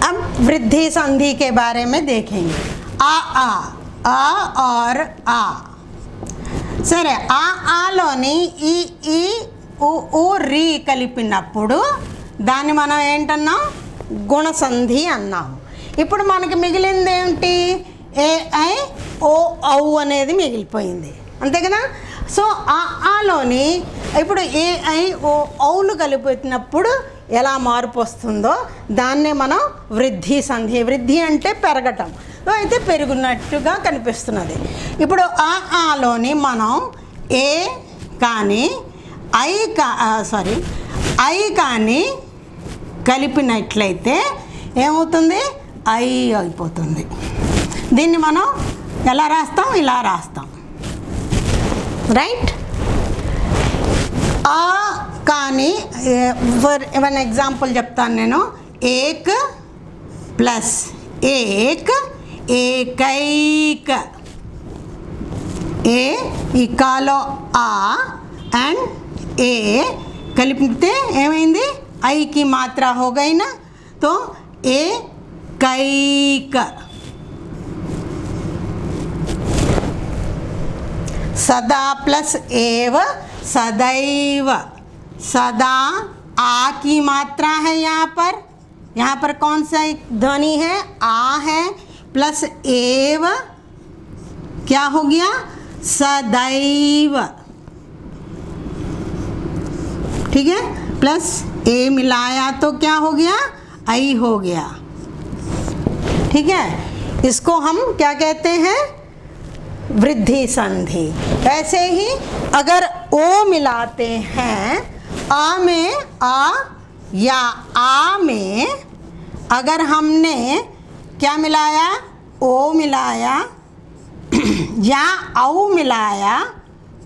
अब वृद्धि संधि के बारे में देखेंगे। आ और आ సరే ఆలోని ఈ ఈ ఊ రీ కలిపినప్పుడు దాన్ని మనం ఏంటన్నాం, గుణసంధి అన్నాము. ఇప్పుడు మనకి మిగిలింది ఏంటి, ఏ ఐ ఓ ఔ అనేది మిగిలిపోయింది, అంతే కదా. సో ఆలోని ఇప్పుడు ఏ ఐ ఓ ఔలు కలిపినప్పుడు ఎలా మార్పు వస్తుందో దాన్నే మనం వృద్ధి సంధి. వృద్ధి అంటే పెరగటం, అయితే పెరుగున్నట్టుగా కనిపిస్తున్నది. ఇప్పుడు ఆలోని మనం ఏ కానీ ఐ కానీ కలిపినట్లయితే ఏమవుతుంది, ఐ అయిపోతుంది. దీన్ని మనం ఎలా రాస్తాం, ఇలా రాస్తాం, రైట్. ఆ కానీ వన్ ఎగ్జాంపుల్ చెప్తాను నేను. ఏక్ ప్లస్ ఏక్ ఏకైక్. ఏ ఇకాలో ఆ అండ్ ఏ కలిపితే ఏమైంది, ఐకి మాత్ర हो गई ना, तो एकैक. सदा प्लस एव सदैव. सदा आ की मात्रा है यहाँ पर कौन सा ध्वनि है, आ है, प्लस एव क्या हो गया, सदैव, ठीक है. प्लस ए मिलाया तो क्या हो गया, आई हो गया, ठीक है. इसको हम क्या कहते हैं, वृद्धि संधि. वैसे ही अगर ओ मिलाते हैं, आ में आ या आ में अगर हमने क्या मिलाया, ओ मिलाया या औ मिलाया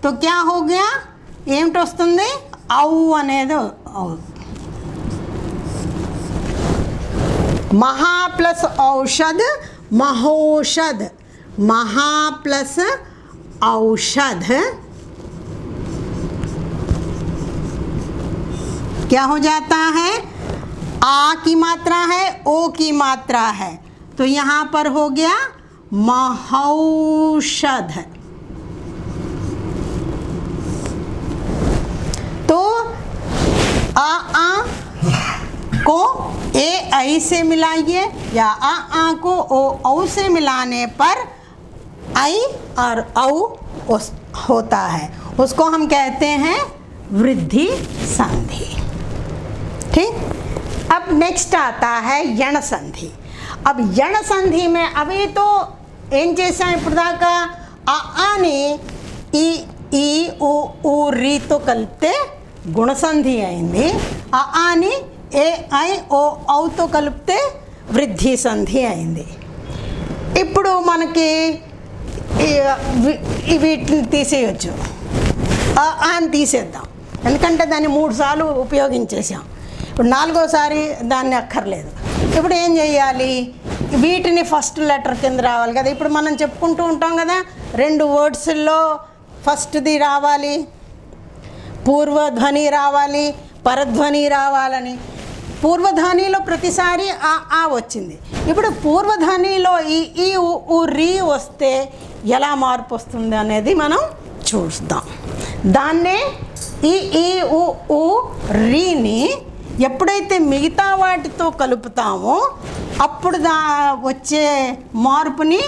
तो क्या हो गया, ఏమిటి వస్తుంది, ఔ అనేది. మహా ప్లస్ ఔషధ మహోషధ. महा प्लस औषध क्या हो जाता है, आ की मात्रा है, ओ की मात्रा है, तो यहाँ पर हो गया महौषध. तो आ को ए आई से मिलाइए या आ को ओ औ से मिलाने पर आई और औ होता है, उसको हम कहते हैं वृद्धि संधि, ठीक. अब नेक्स्ट आता है यण संधि. अब यण संधि में अभी तो ఏం చేసాం ఇప్పుడు దాకా, అని ఈ ఊ రీతో కలిపితే గుణసంధి అయింది. అని ఏ ఐ ఓ ఔతో కలిపితే వృద్ధి సంధి అయింది. ఇప్పుడు మనకి వీటిని తీసేయచ్చు, అని తీసేద్దాం, ఎందుకంటే దాన్ని 3 సార్లు ఉపయోగించేసాం. ఇప్పుడు 4వసారి దాన్ని అక్కర్లేదు. ఇప్పుడు ఏం చేయాలి, వీటిని ఫస్ట్ లెటర్ కింద రావాలి కదా. ఇప్పుడు మనం చెప్పుకుంటూ ఉంటాం కదా, 2 వర్డ్స్లో ఫస్ట్ది రావాలి, పూర్వధ్వని రావాలి, పరధ్వని రావాలని. పూర్వధ్వనిలో ప్రతిసారి ఆ వచ్చింది. ఇప్పుడు పూర్వధ్వనిలో ఈ ఊ రీ వస్తే ఎలా మార్పు వస్తుంది అనేది మనం చూద్దాం. దాన్నే ఈ ఊ రీని ఎప్పుడైతే మిగతా వాటితో కలుపుతామో అప్పుడు వచ్చే మార్పుని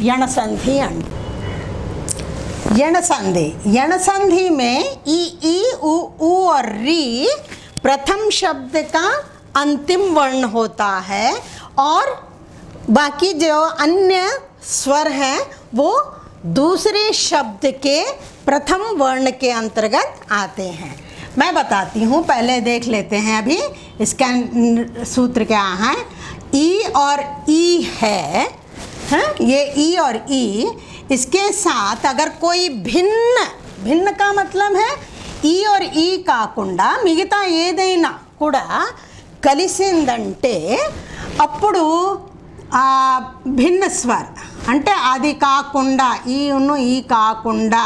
యణసంధి అంట. यणसंधि. यणसंधि में ई ऊ और री प्रथम शब्द का अंतिम वर्ण होता है और बाकी जो अन्य स्वर हैं वो दूसरे शब्द के प्रथम वर्ण के अंतर्गत आते हैं. मैं बताती हूँ, पहले देख लेते हैं. अभी इसका सूत्र क्या है, ई और ई है, ये ई और ई, इसके साथ अगर कोई भिन्न का मतलब है ఈ और ఈ కాకుండా మిగతా ఏదైనా కూడా కలిసిందంటే అప్పుడు భిన్న స్వర్ అంటే అది కాకుండా ఈను ఈ కాకుండా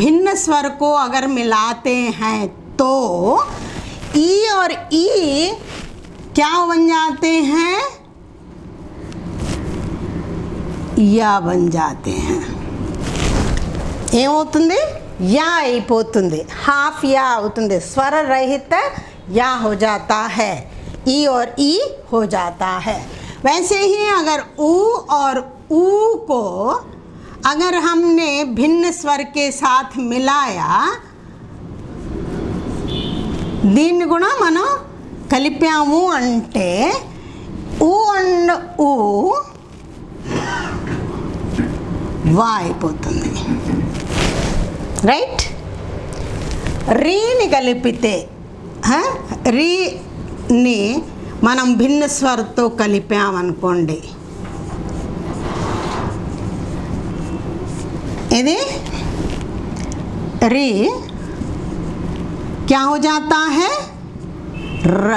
भिन्न स्वर को अगर मिलाते हैं तो ई और ई क्या बन जाते हैं, యా बन जाते हैं ఏమవుతుంది యా అయిపోతుంది హాఫ్ యా అవుతుంది స్వర రహిత या हो जाता है ई और ई हो जाता है। वैसे ही अगर ऊ और ऊ को अगर हमने भिन्न स्वर के साथ मिलाया దీన్ని కూడా మనం కలిపాము అంటే ఊ అండ్ ఊ వా అయిపోతుంది రైట్। రీని కలిపితే రీని మనం భిన్న స్వరతో కలిపామనుకోండి ఇది री क्या हो जाता है र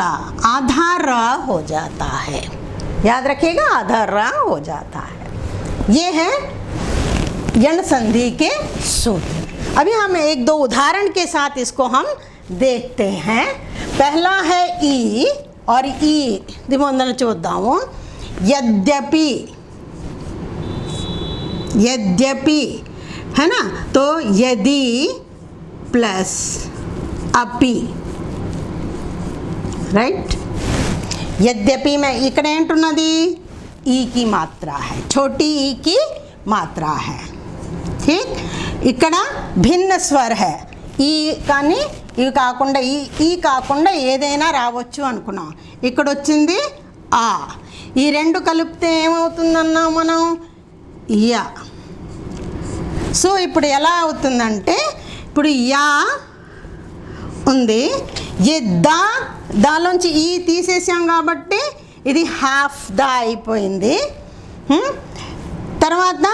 आधा र हो जाता है याद रखिएगा आधा र हो जाता है। ये है यण संधि के सूत्र। अभी हम एक दो उदाहरण के साथ इसको हम देखते हैं। पहला है ई और ई दिमोंदन चूद्दामु यद्यपि यद्यपि है ना तो यदि प्लस अपि राइट। यद्यपि में ఇక్కడ ఏంటున్నది ఈ की मात्रा है छोटी ई की मात्रा है ठीक। ఇక్కడ భిన్న స్వర है ఈ కానీ ఇవి కాకుండా ఈ కాకుండా ఏదైనా రావచ్చు అనుకున్నాం ఇక్కడ వచ్చింది ఆ ఈ రెండు కలిపితే ఏమవుతుందన్నా మనం యా। సో ఇప్పుడు ఎలా అవుతుందంటే ఇప్పుడు యా ఉంది ये దాలోంచి ఈ తీసేసాం కాబట్టి ఇది హాఫ్ దా అయిపోయింది। తర్వాత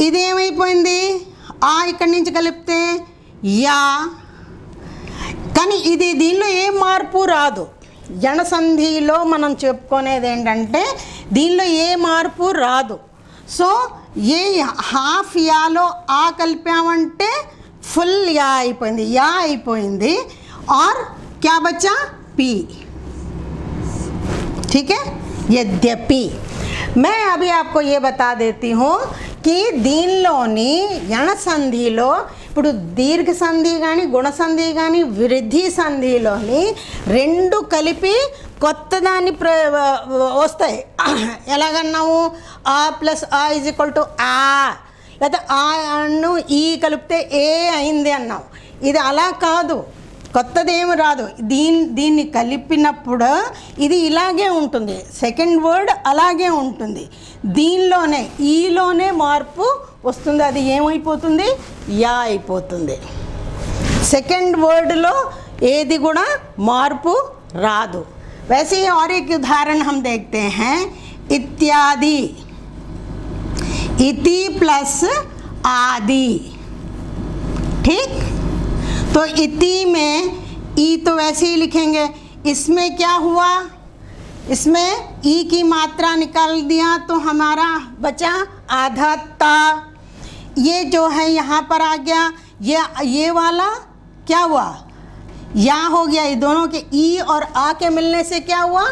ఇది ఏమైపోయింది ఆ ఇక్కడి నుంచి కలిపితే యా కానీ ఇది దీనిలో ఏ మార్పు రాదు। యణ సంధిలో మనం చెప్పుకునేది ఏంటంటే దీనిలో ఏ మార్పు రాదు। సో ఏ హాఫ్ యాలో ఆ కలిపామంటే ఫుల్ యా అయిపోయింది యా అయిపోయింది और क्या बचा पी ठीक है। यद्यपि मैं अभी आपको ये बता देती हूँ कि దీనిలోని యణ సంధిలో ఇప్పుడు దీర్ఘ సంధి కానీ గుణ సంధి కానీ వృద్ధి సంధిలోని రెండు కలిపి కొత్త దాన్ని వస్తాయి ఎలాగన్నాము ఆ ప్లస్ ఆ ఈజ్ ఈక్వల్ టు ఆ లేదా ఆ అన్ను ఈ కలిపితే ఏ అయింది అన్నాం ఇది అలా కాదు కొత్తదేమి రాదు దీన్ని కలిపినప్పుడు ఇది ఇలాగే ఉంటుంది సెకండ్ వర్డ్ అలాగే ఉంటుంది దీనిలోనే ఈలోనే మార్పు వస్తుంది అది ఏమైపోతుంది యా అయిపోతుంది సెకండ్ వర్డ్లో ఏది కూడా మార్పు రాదు। वैसे ही और एक उदाहरण हम देखते हैं इत्यादि इति प्लस आदि ठीक। तो इति में ई तो वैसे ही लिखेंगे इसमें क्या हुआ इसमें ई की मात्रा निकाल दिया तो हमारा बचा आधा ता। ये जो है यहाँ पर आ गया ये वाला क्या हुआ या हो गया ये दोनों के ई और आ के मिलने से क्या हुआ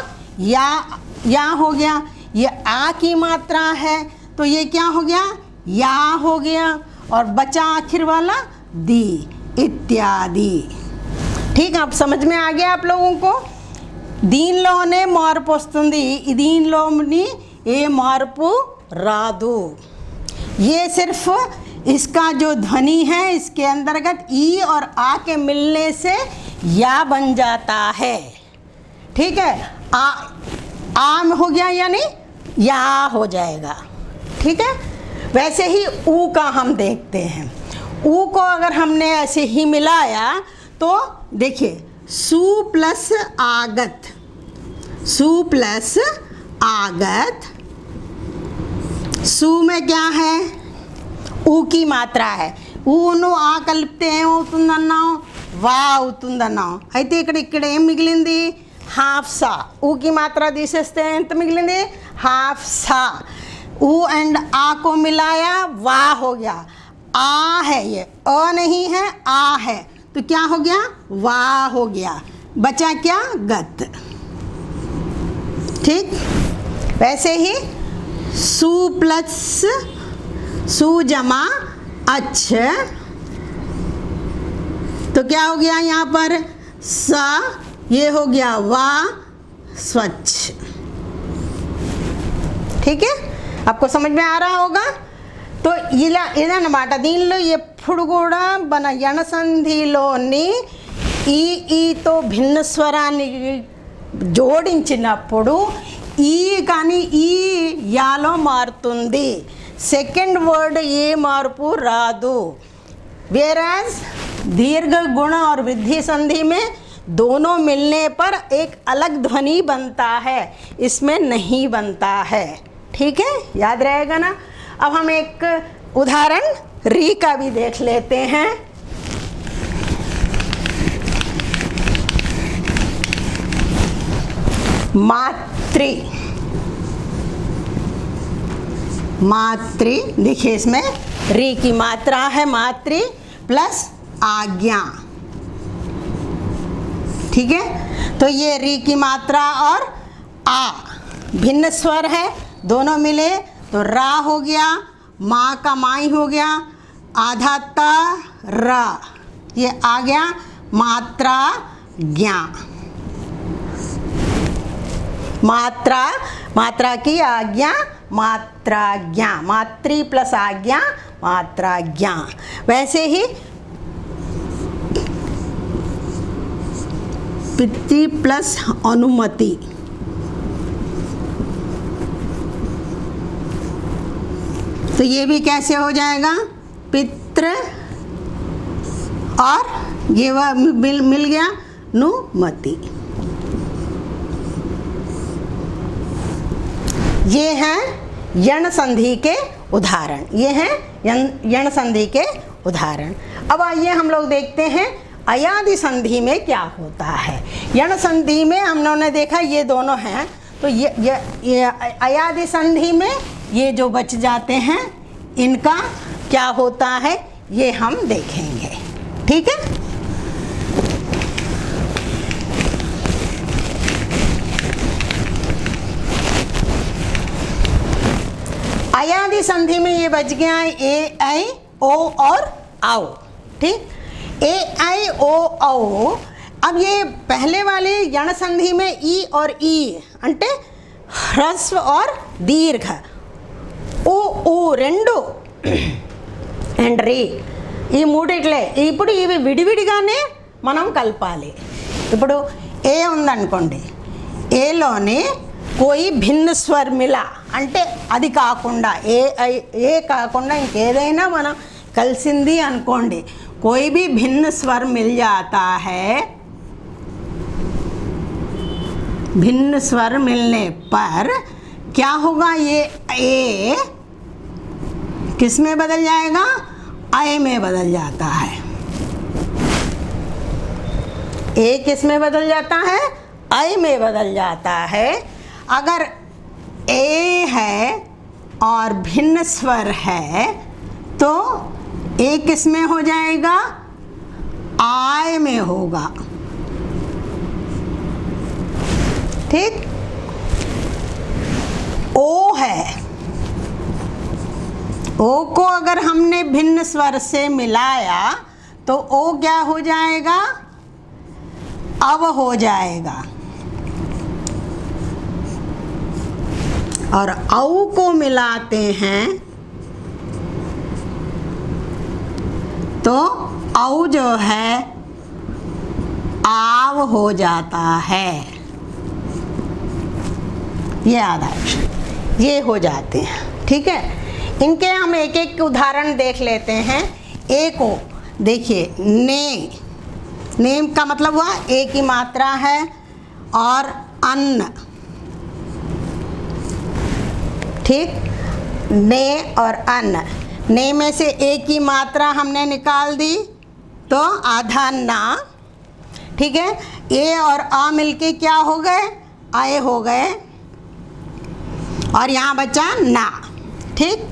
या हो गया। ये आ की मात्रा है तो ये क्या हो गया या हो गया और बचा आखिर वाला दी इत्यादि ठीक। आप समझ में आ गया आप लोगों को దీనిలోనే మార్పు వస్తుంది దీనిలోని ఏ మార్పు రాదు। ये सिर्फ इसका जो ध्वनि है इसके अंतर्गत ई और आ के मिलने से या बन जाता है ठीक है। आम हो गया यानी या हो जाएगा ठीक है। वैसे ही ऊ का हम देखते हैं ऊ को अगर हमने ऐसे ही मिलाया तो देखिए सु प्लस आगत सु प्लस आगत सु में क्या है ऊ की मात्रा है ఊను ఆ కలిపితే ఏమవుతుందన్నాం వా అవుతుందన్నాం అయితే ఇక్కడ ఏం మిగిలింది హాఫ్ సా ఊకి మాత్ర తీసేస్తే ఎంత మిగిలింది हाफ सा ऊ एंड आ को मिलाया वाह हो गया आ है ये अ नहीं है आ है तो क्या हो गया वाह हो गया बचा क्या गत ठीक। वैसे ही सु प्लस सु जमा अच्छ, तो क्या हो गया यहाँ पर सा, ये हो गया वा, स्वच्छ। ठीक है, आपको समझ में आ रहा होगा। तो ఇదన్నమాట దీనిలో ఎప్పుడు కూడా మన యణ సంధిలోని ఈతో భిన్న స్వరాన్ని జోడించినప్పుడు ఈ కానీ ఈ యాలో మారుతుంది, సెకండ్ వర్డ్ ఏ మార్పు రాదు। वेराज दीर्घ गुण और वृद्धि संधि में दोनों मिलने पर एक अलग ध्वनि बनता है, इसमें नहीं बनता है। ठीक है, याद रहेगा ना। अब हम एक उदाहरण री का भी देख लेते हैं। मातृ, मातृ देखिए इसमें री की मात्रा है मातृ प्लस आज्ञा। ठीक है, तो ये री की मात्रा और आ भिन्न स्वर है, दोनों मिले तो रा हो गया, माँ का माई हो गया, आधा ता रा, ये आ गया मात्रा ज्ञा। मात्रा, मात्रा की आज्ञा, मात्रा ज्ञा, मातृ प्लस आज्ञा मात्रा ज्ञा। वैसे ही पितृ प्लस अनुमति, तो ये भी कैसे हो जाएगा, पितृ और ये वह मिल गया नुमति। ये हैं यण संधि के उदाहरण, ये हैं यण संधि के उदाहरण। अब आइए हम लोग देखते हैं अयादि संधि में क्या होता है। यण संधि में हम लोगों ने देखा ये दोनों हैं, तो ये अयादि संधि में ये जो बच जाते हैं इनका क्या होता है ये हम देखेंगे। ठीक है, अयादि संधि में ये बच गया ए आई ओ और आओ। ठीक, ए आई ओ औ। अब ये पहले वाले यण संधि में ई और ई అంటే హ్రస్వ और దీర్ఘ, ఊ ఊ రెండు అండ్ రీ ఈ మూడిట్లే ఇప్పుడు ఇవి విడివిడిగానే మనం కలపాలి। ఇప్పుడు ఏ ఉందనుకోండి, ఏలోనే कोई भिन्न स्वर मिला అంటే అది కాకుండా ఏ కాకుండా ఇంకేదైనా మనం కలిసింది అనుకోండి, कोई भी भिन्न स्वर मिल जाता है, भिन्न स्वर मिलने पर क्या होगा, ये ए किस में बदल जाएगा, आय में बदल जाता है। ए किस में बदल जाता है, आय में बदल जाता है। अगर ए है और भिन्न स्वर है तो ए किस में हो जाएगा, आय में होगा। ठीक, ओ है, ओ को अगर हमने भिन्न स्वर से मिलाया तो ओ क्या हो जाएगा, अव हो जाएगा। और औ को मिलाते हैं तो औ जो है आव हो जाता है। ये आदर्श ये हो जाते हैं। ठीक है, इनके हम एक एक उदाहरण देख लेते हैं। ए को देखिए, ने, नेम का मतलब हुआ ए की मात्रा है और अन्न। ठीक, ने और अन्न, ने में से ए की मात्रा हमने निकाल दी तो आधा ना। ठीक है, ए और आ मिलके क्या हो गए, आए हो गए और यहाँ बचा ना। ठीक,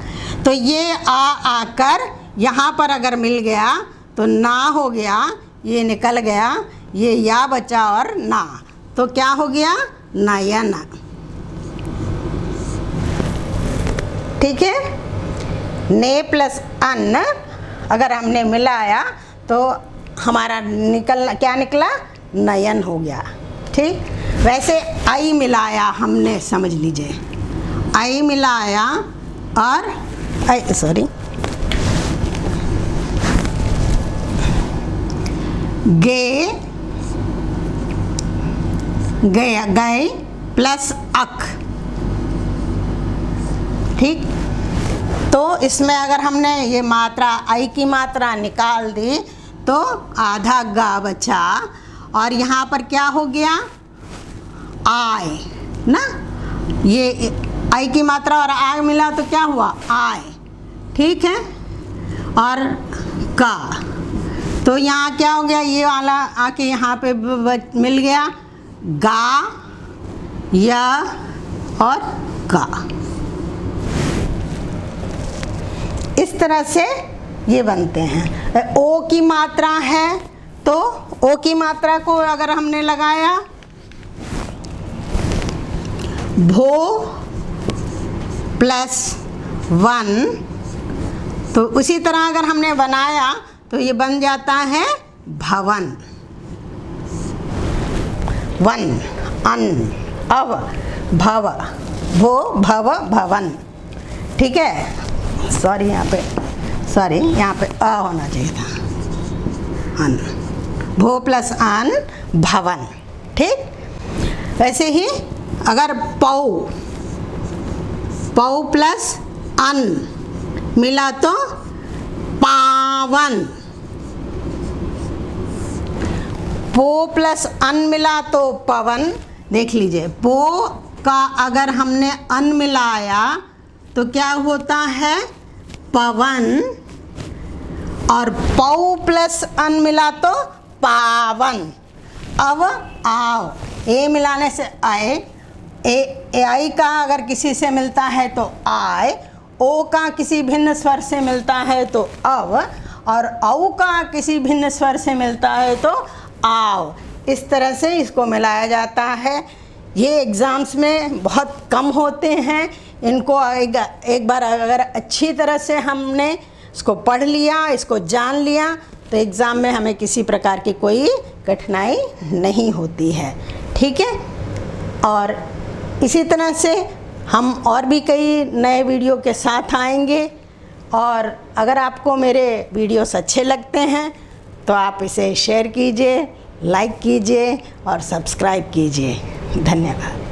तो ये आ आकर यहाँ पर अगर मिल गया तो ना हो गया, ये निकल गया, ये या बचा और ना, तो क्या हो गया, नयन। ठीक है, ने प्लस अन अगर हमने मिलाया तो हमारा क्या निकला, नयन हो गया। ठीक, वैसे आई मिलाया हमने, समझ लीजिए आई मिलाया और गए प्लस अक। ठीक, तो इसमें अगर हमने ये मात्रा आई की मात्रा निकाल दी तो आधा गा बचा, और यहाँ पर क्या हो गया, आय ना, ये आई की मात्रा और आय मिला तो क्या हुआ, आय। ठीक है, और का, तो यहाँ क्या हो गया, ये वाला आके यहाँ पे मिल गया, गा, या और का। इस तरह से ये बनते हैं। ओ की मात्रा है तो ओ की मात्रा को अगर हमने लगाया भो प्लस 1, तो उसी तरह अगर हमने बनाया तो ये बन जाता है भवन। वन, अन, अव, भव, भो, भव, भवन। ठीक है, सॉरी यहाँ पे अ होना चाहिए था, अन, भो प्लस अन, भवन। ठीक, वैसे ही अगर पौ प्लस अन मिला तो पावन, पो प्लस अन मिला तो पवन। देख लीजिए, पो का अगर हमने अन मिलाया तो क्या होता है, पवन, और पौ प्लस अन मिला तो पावन। अब आओ, ए मिलाने से आए, ए आई का अगर किसी से मिलता है तो आय, ओ का किसी भिन्न स्वर से मिलता है तो अव, और औ का किसी भिन्न स्वर से मिलता है तो आओ। इस तरह से इसको मिलाया जाता है। ये एग्ज़ाम्स में बहुत कम होते हैं। इनको एक बार अगर अच्छी तरह से हमने इसको पढ़ लिया, इसको जान लिया, तो एग्ज़ाम में हमें किसी प्रकार की कोई कठिनाई नहीं होती है। ठीक है, और इसी तरह से हम और भी कई नए वीडियो के साथ आएंगे। और अगर आपको मेरे वीडियोस अच्छे लगते हैं तो आप इसे शेयर कीजिए, लाइक कीजिए और सब्सक्राइब कीजिए। धन्यवाद।